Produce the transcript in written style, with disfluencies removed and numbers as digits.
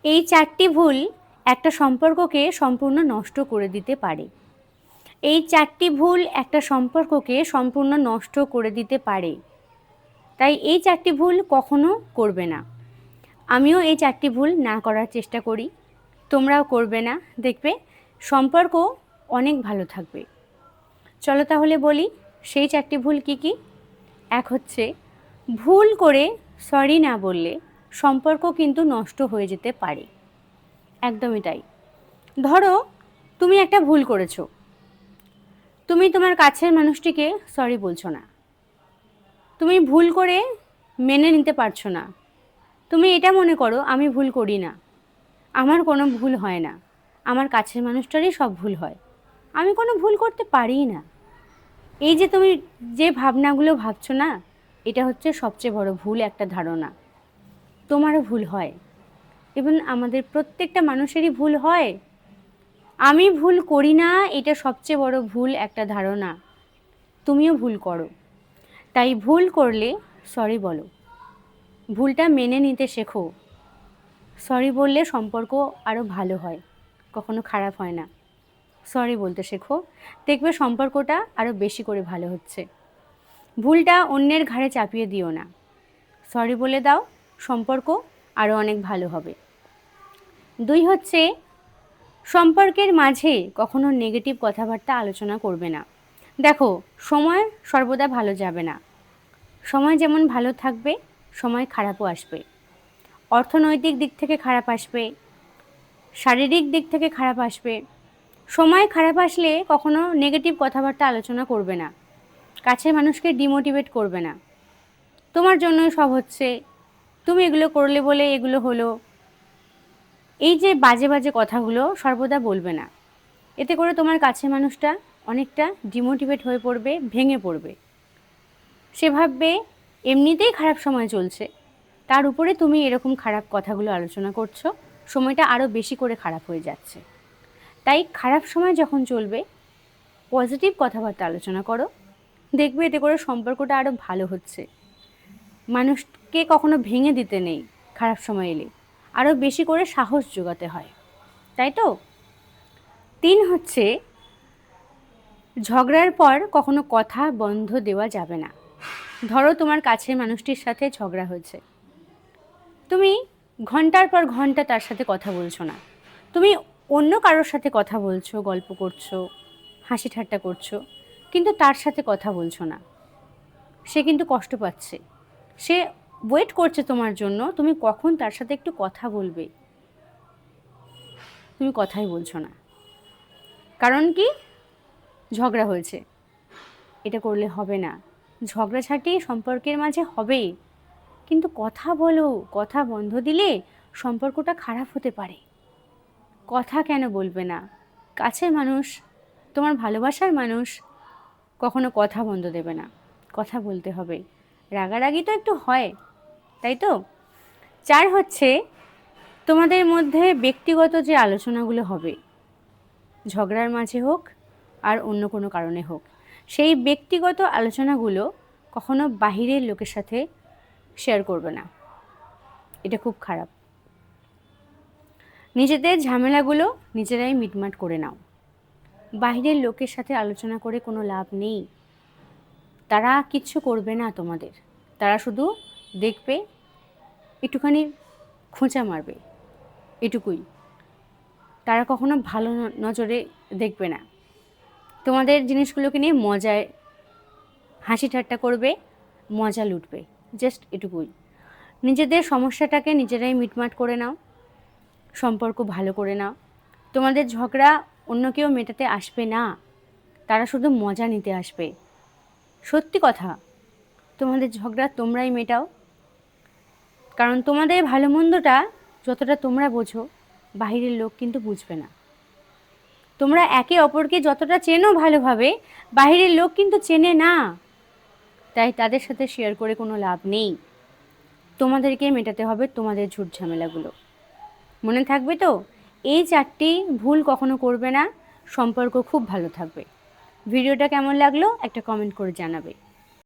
এই 4টি ভুল একটা সম্পর্ককে সম্পূর্ণ নষ্ট করে দিতে পারে। এই 4টি ভুল একটা সম্পর্ককে সম্পূর্ণ নষ্ট করে দিতে পারে। তাই এই 4টি ভুল কখনো করবে না। আমিও এই 4টি ভুল না করার চেষ্টা করি। তোমরাও করবে না, দেখবে সম্পর্ক অনেক ভালো থাকবে। চলো তাহলে বলি সেই 4টি ভুল কি কি। এক হচ্ছে, ভুল করে সরি না বললে সম্পর্ক কিন্তু নষ্ট হয়ে যেতে পারে। একদমই তাই। ধরো তুমি একটা ভুল করেছো, তুমি তোমার কাছের মানুষটিকে সরি বলছো না, তুমি ভুল করে মেনে নিতে পারছো না, তুমি এটা মনে করো আমি ভুল করি না, আমার কোনো ভুল হয় না, আমার কাছের মানুষটারই সব ভুল হয়, আমি কোনো ভুল করতে পারিই না। এই যে তুমি যে ভাবনাগুলো ভাবছো না, এটা হচ্ছে সবচেয়ে বড় ভুল একটা ধারণা। তোমারও ভুল হয়, এবং আমাদের প্রত্যেকটা মানুষেরই ভুল হয়। আমি ভুল করি না, এটা সবচেয়ে বড় ভুল একটা ধারণা। তুমিও ভুল করো, তাই ভুল করলে সরি বলো, ভুলটা মেনে নিতে শেখো। সরি বললে সম্পর্ক আরও ভালো হয়, কখনো খারাপ হয় না। সরি বলতে শেখো, দেখবে সম্পর্কটা আরও বেশি করে ভালো হচ্ছে। ভুলটা অন্যের ঘাড়ে চাপিয়ে দিও না, সরি বলে দাও, সম্পর্ক আরও অনেক ভালো হবে। 2 হচ্ছে, সম্পর্কের মাঝে কখনো নেগেটিভ কথাবার্তা আলোচনা করবে না। দেখো, সময় সর্বদা ভালো যাবে না। সময় যেমন ভালো থাকবে, সময় খারাপও আসবে। অর্থনৈতিক দিক থেকে খারাপ আসবে, শারীরিক দিক থেকে খারাপ আসবে। সময় খারাপ আসলে কখনো নেগেটিভ কথাবার্তা আলোচনা করবে না, কাছের মানুষকে ডিমোটিভেট করবে না। তোমার জন্যই সব হচ্ছে, তুমি এগুলো করলে বলে এগুলো হলো, এই যে বাজে বাজে কথাগুলো সর্বদা বলবে না। এতে করে তোমার কাছের মানুষটা অনেকটা ডিমোটিভেট হয়ে পড়বে, ভেঙে পড়বে। সে ভাববে এমনিতেই খারাপ সময় চলছে, তার উপরে তুমি এরকম খারাপ কথাগুলো আলোচনা করছো, সময়টা আরও বেশি করে খারাপ হয়ে যাচ্ছে। তাই খারাপ সময় যখন চলবে, পজিটিভ কথাবার্তা আলোচনা করো, দেখবে এতে করে সম্পর্কটা আরও ভালো হচ্ছে। মানুষকে কখনো ভেঙে দিতে নেই, খারাপ সময় এলে আরও বেশি করে সাহস জোগাতে হয়, তাই তো। 3 হচ্ছে, ঝগড়ার পর কখনো কথা বন্ধ দেওয়া যাবে না। ধরো তোমার কাছের মানুষটির সাথে ঝগড়া হয়েছে, তুমি ঘন্টার পর ঘন্টা তার সাথে কথা বলছো না, তুমি অন্য কারোর সাথে কথা বলছো, গল্প করছো, হাসি ঠাট্টা করছো, কিন্তু তার সাথে কথা বলছো না। সে কিন্তু কষ্ট পাচ্ছে, সে ওয়েট করছে তোমার জন্য, তুমি কখন তার সাথে একটু কথা বলবে, তুমি কথাই বলছো না। কারণ কি? ঝগড়া হয়েছে। এটা করলে হবে না। ঝগড়াঝাটি সম্পর্কের মাঝে হবেই, কিন্তু কথা বলো, কথা বন্ধ দিলে সম্পর্কটা খারাপ হতে পারে। কথা কেন বলবে না? কাছের মানুষ, তোমার ভালোবাসার মানুষ, কখনো কথা বন্ধ দেবে না, কথা বলতে হবে। রাগারাগি তো একটু হয়, তাই তো। 4 হচ্ছে, তোমাদের মধ্যে ব্যক্তিগত যে আলোচনাগুলো হবে, ঝগড়ার মাঝে হোক আর অন্য কোনো কারণে হোক, সেই ব্যক্তিগত আলোচনাগুলো কখনো বাহিরের লোকের সাথে শেয়ার করবে না, এটা খুব খারাপ। নিজেদের ঝামেলাগুলো নিজেরাই মিটমাট করে নাও, বাহিরের লোকের সাথে আলোচনা করে কোনো লাভ নেই। তারা কিচ্ছু করবে না তোমাদের, তারা শুধু দেখবে, একটুখানি খোঁচা মারবে, এটুকুই। তারা কখনো ভালো নজরে দেখবে না। তোমাদের জিনিসগুলোকে নিয়ে মজায় হাসি ঠাট্টা করবে, মজা লুটবে, জাস্ট এটুকুই। নিজেদের সমস্যাটাকে নিজেরাই মিটমাট করে নাও, সম্পর্ক ভালো করে নাও। তোমাদের ঝগড়া অন্য কেউ মেটাতে আসবে না, তারা শুধু মজা নিতে আসবে। সত্যি কথা, তোমাদের ঝগড়া তোমরাই মেটাও, কারণ তোমাদের ভালো মন্দটা যতটা তোমরা বোঝো, বাহিরের লোক কিন্তু বুঝবে না। তোমরা একে অপরকে যতটা চেনো ভালোভাবে, বাহিরের লোক কিন্তু চেনে না, তাই তাদের সাথে শেয়ার করে কোনো লাভ নেই। তোমাদেরকে মেটাতে হবে তোমাদের ঝুট ঝামেলাগুলো। মনে থাকবে তো? এই 4টি ভুল কখনো করবে না, সম্পর্ক খুব ভালো থাকবে। ভিডিওটা কেমন লাগলো একটা কমেন্ট করে জানাবে।